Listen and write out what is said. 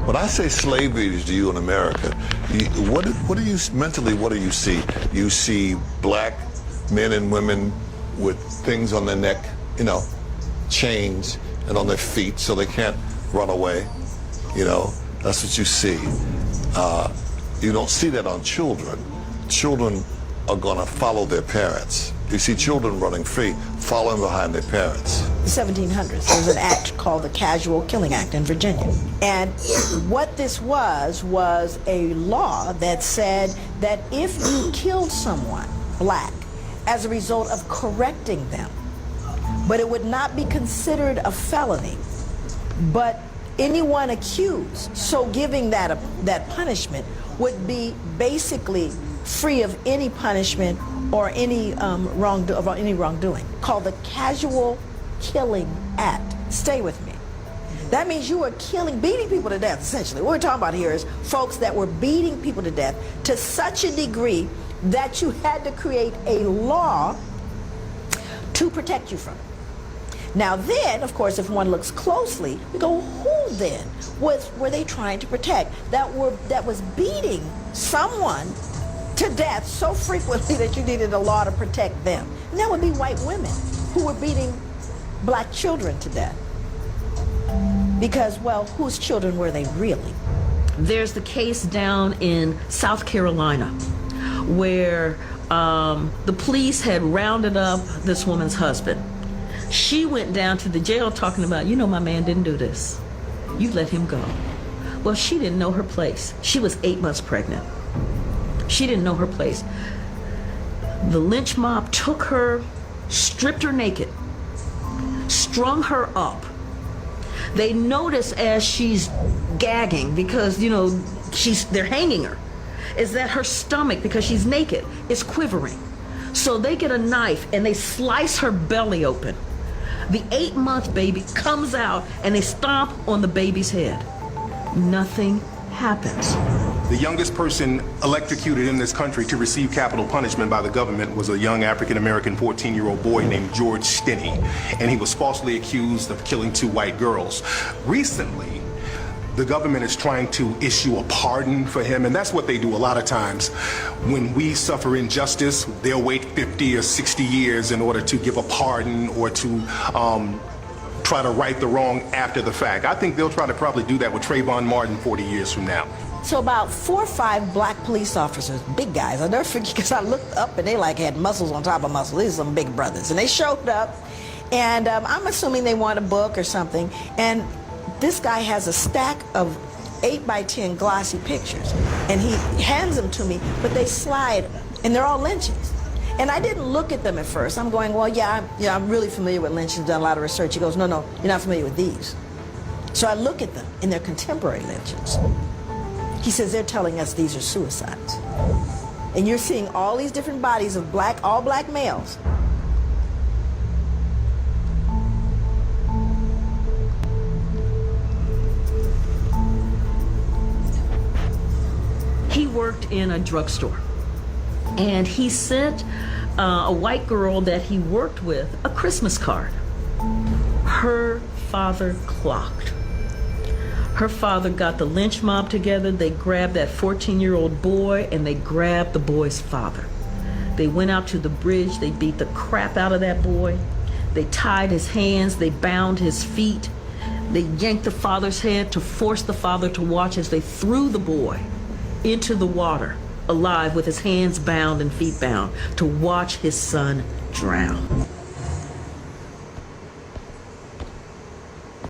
When I say slavery to you in America, what do you mentally? What do you see? You see black men and women with things on their neck, you know, chains, and on their feet, so they can't run away. You know, that's what you see. You don't see that on children. Children are going to follow their parents. You see children running free, following behind their parents. The 1700s, there was an act called the Casual Killing Act in Virginia. And what this was a law that said that if you killed someone, black, as a result of correcting them, but it would not be considered a felony, but anyone accused, so giving that punishment would be basically free of any punishment or any wrongdoing, called the Casual Killing Act. Stay with me. That means you were beating people to death, essentially. What we're talking about here is folks that were beating people to death to such a degree that you had to create a law to protect you from it. Now then, of course, if one looks closely, we go, who then were they trying to protect that was beating someone to death so frequently that you needed a law to protect them? And that would be white women who were beating black children to death. Because, well, whose children were they really? There's the case down in South Carolina where the police had rounded up this woman's husband. She went down to the jail talking about, you know, my man didn't do this. You let him go. Well, she didn't know her place. She was 8 months pregnant. She didn't know her place. The lynch mob took her, stripped her naked, strung her up. They notice as she's gagging, because, you know, they're hanging her, is that her stomach, because she's naked, is quivering. So they get a knife and they slice her belly open. The 8-month baby comes out and they stomp on the baby's head. Nothing happens. The youngest person electrocuted in this country to receive capital punishment by the government was a young African-American 14-year-old boy named George Stinney, and he was falsely accused of killing 2 white girls. Recently, the government is trying to issue a pardon for him, and that's what they do a lot of times. When we suffer injustice, they'll wait 50 or 60 years in order to give a pardon or to try to right the wrong after the fact. I think they'll try to probably do that with Trayvon Martin 40 years from now. So about 4 or 5 black police officers, big guys, I'll never forget, because I looked up and they like had muscles on top of muscles. These are some big brothers. And they showed up, and I'm assuming they want a book or something. And this guy has a stack of 8x10 glossy pictures, and he hands them to me, but they slide, and they're all lynchings. And I didn't look at them at first. I'm going, well, yeah, I'm really familiar with lynchings, done a lot of research. He goes, no, you're not familiar with these. So I look at them, and they're contemporary lynchings. He says, they're telling us these are suicides. And you're seeing all these different bodies of all black males. He worked in a drugstore, and he sent a white girl that he worked with a Christmas card. Her father clocked. Her father got the lynch mob together. They grabbed that 14-year-old boy, and they grabbed the boy's father. They went out to the bridge. They beat the crap out of that boy. They tied his hands. They bound his feet. They yanked the father's head to force the father to watch as they threw the boy into the water, alive, with his hands bound and feet bound, to watch his son drown.